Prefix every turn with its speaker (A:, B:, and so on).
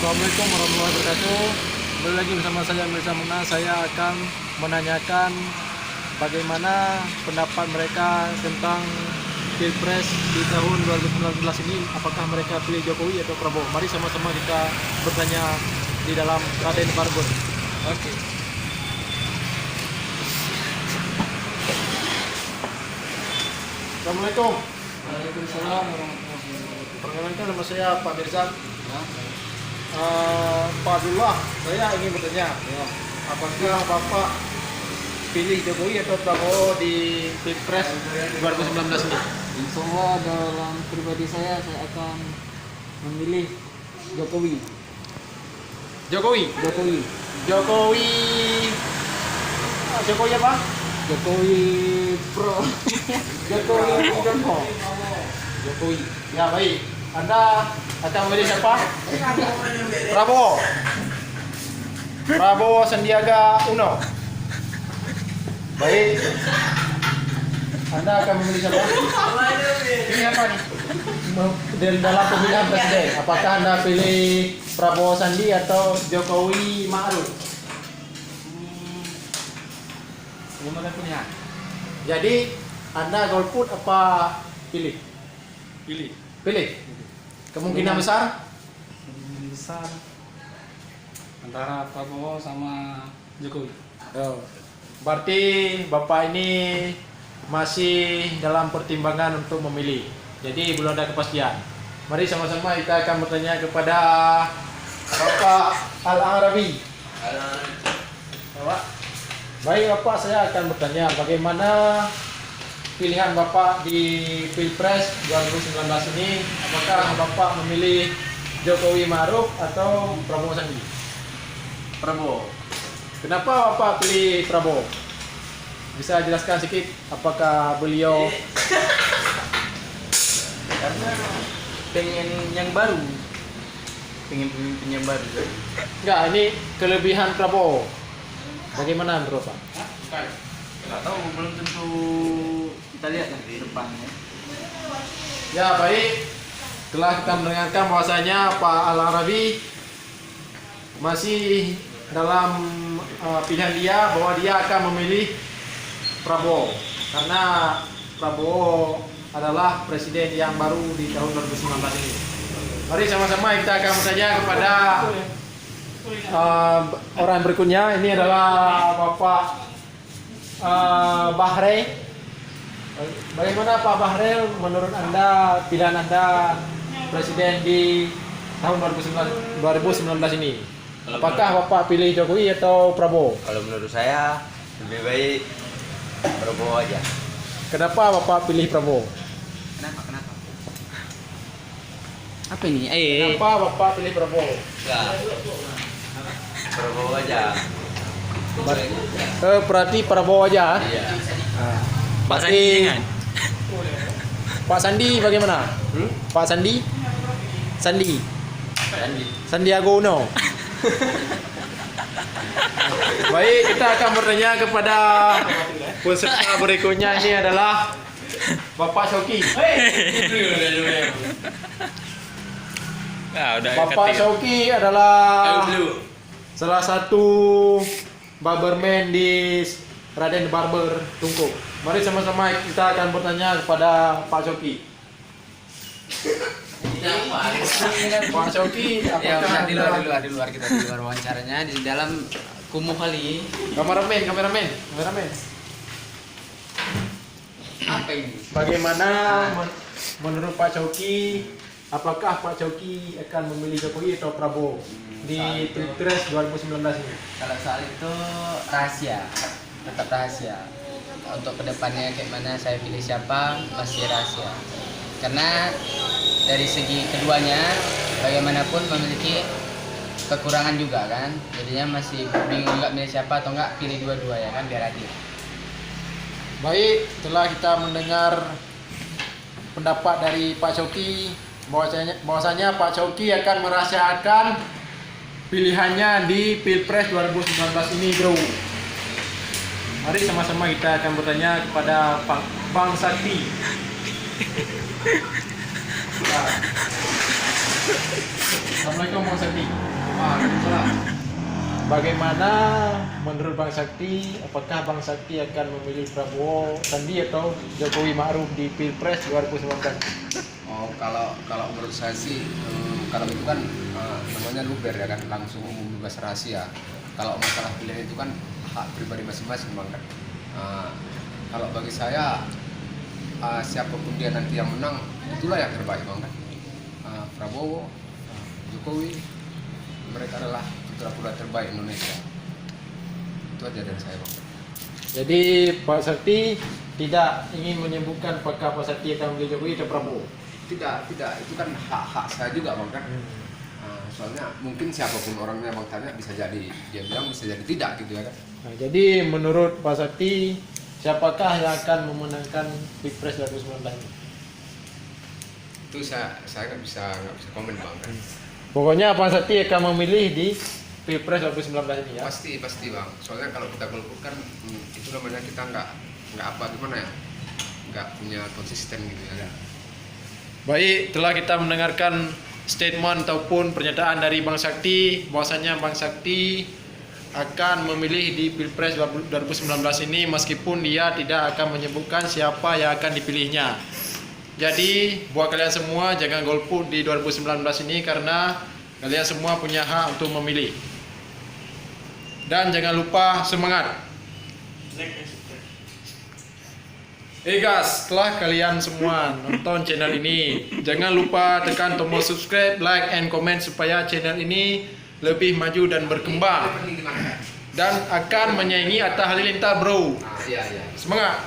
A: Assalamualaikum warahmatullahi wabarakatuh. Kembali lagi bersama saya Mirza Muna. Saya akan menanyakan bagaimana pendapat mereka tentang Pilpres di tahun 2019 ini. Apakah mereka pilih Jokowi atau Prabowo? Mari sama-sama kita bertanya di dalam Raden Barbun. Oke. Assalamualaikum.
B: Waalaikumsalam warahmatullahi wabarakatuh.
A: Perkenalkan nama saya Pak Mirza.
B: Ya,
A: Pak Abdullah, saya ingin bertanya, apakah Bapak pilih Jokowi atau Prabowo di Pilpres 2019 ini?
B: insya Allah dalam pribadi saya akan memilih Jokowi.
A: Jokowi.
B: Jokowi.
A: Jokowi. Jokowi apa?
B: Jokowi Pro.
A: Jokowi Joko. Jokowi. Ya baik. Anda akan memilih siapa? Prabowo. Prabowo Sandiaga Uno. Baik. Anda akan memilih siapa? Ini apa nih? Dari dalam pemilihan presiden, apakah Anda pilih Prabowo Sandi atau Jokowi Ma'ruf?
B: Belum ada pilihan.
A: Jadi Anda golput apa pilih?
B: Pilih.
A: Pilih. Kemungkinan besar?
B: Besar antara Prabowo sama Jokowi.
A: Oh. Berarti Bapak ini masih dalam pertimbangan untuk memilih. Jadi belum ada kepastian. Mari sama-sama kita akan bertanya kepada Bapak Al-Arabi. Bapak. Baik Bapak, saya akan bertanya bagaimana pilihan Bapak di Pilpres 2019 ini. Apakah Bapak memilih Jokowi Ma'ruf atau Prabowo Sandi?
B: Prabowo.
A: Kenapa Bapak pilih Prabowo? Bisa jelaskan sedikit apakah beliau
B: Karena pengen yang baru. Pengen pemimpin yang baru.
A: enggak, ini kelebihan Prabowo. Bagaimana menurut Pak?
B: Nggak tahu, belum tentu kita lihat nanti depannya.
A: Ya baik, telah kita mendengarkan bahwasanya Pak Al-Arabi masih dalam pilihan dia bahwa dia akan memilih Prabowo karena Prabowo adalah presiden yang baru di tahun 2019 ini. Mari sama-sama kita akan bertanya kepada orang berikutnya. Ini adalah Bapak Bahre. Bagaimana Pak Bahre, menurut Anda pilihan Anda presiden di tahun 2019 ini? Apakah Bapak pilih Jokowi atau Prabowo?
C: Kalau menurut saya lebih baik Prabowo aja.
A: Kenapa Bapak pilih Prabowo?
B: Kenapa? Apa ini?
A: Kenapa Bapak pilih Prabowo?
C: Enggak. Prabowo aja.
A: Berarti Prabowo aja.
C: Iya.
A: Berarti Pak Sandi bagaimana? Pak Sandi? Sandiaga Uno. Baik, kita akan bertanya kepada peserta berikutnya. Ini adalah Bapak Shoki. Bapak Shoki adalah salah satu barberman di Raden Barber Tungku. Mari sama-sama kita akan bertanya kepada Pak Shoki. Pak Shoki,
B: Ya,
A: apakah
B: di luar kita di luar wawancaranya, di dalam kumuh kali.
A: kameramen.
B: Apa ini?
A: Bagaimana menurut Pak Shoki, apakah Pak Shoki akan memilih Jokowi atau Prabowo di Pilpres 2019 ini?
B: Kalau soal itu rahasia, tetap rahasia. Untuk kedepannya kayak mana saya pilih siapa masih rahasia. Karena dari segi keduanya bagaimanapun memiliki kekurangan juga kan. Jadinya masih bingung juga milih siapa atau enggak pilih dua-dua ya kan biar adil.
A: Baik, setelah kita mendengar pendapat dari Pak Shoki, bahwasanya Pak Shoki akan merahasiakan pilihannya di Pilpres 2019 ini, bro. Mari sama-sama kita akan bertanya kepada Bang Sakti. Assalamualaikum Bang Sakti. Bagaimana menurut Bang Sakti, apakah Bang Sakti akan memilih Prabowo Sandi atau Jokowi Ma'ruf di Pilpres 2019?
D: Oh, kalau menurut saya sih, kalau itu kan namanya luber ya kan, langsung umum bebas rahasia. Kalau masalah pilihan itu kan hak pribadi masing-masing bang kan. Kalau bagi saya, siapapun dia nanti yang menang, itulah yang terbaik bang kan. Prabowo, Jokowi, mereka adalah putra-putra terbaik Indonesia. Itu aja dari saya bang.
A: Jadi Pak Sakti tidak ingin menyebutkan apakah Pak Sakti akan memilih Jokowi atau Prabowo.
D: Tidak, itu kan hak saya juga bang kan. Soalnya mungkin siapapun orangnya bang tanya bisa jadi dia bilang, bisa jadi tidak gitu ya kan.
A: Nah, jadi menurut Pak Sakti, siapakah yang akan memenangkan Pilpres 2019 ini?
D: Itu saya nggak bisa komen bang kan.
A: Pokoknya Pak Sakti akan memilih di Pilpres 2019 ini ya.
D: Pasti bang. Soalnya kalau kita golput kan itu namanya kita nggak apa gimana ya, nggak punya konsisten gitu ya.
A: Baik, telah kita mendengarkan statement ataupun pernyataan dari Bang Sakti bahwasanya Bang Sakti akan memilih di Pilpres 2019 ini meskipun dia tidak akan menyebutkan siapa yang akan dipilihnya. Jadi buat kalian semua jangan golput di 2019 ini karena kalian semua punya hak untuk memilih. Dan jangan lupa semangat. Guys, setelah kalian semua nonton channel ini, jangan lupa tekan tombol subscribe, like, and comment supaya channel ini lebih maju dan berkembang dan akan menyaingi Atta Halilintar bro.
D: Iya.
A: Semangat.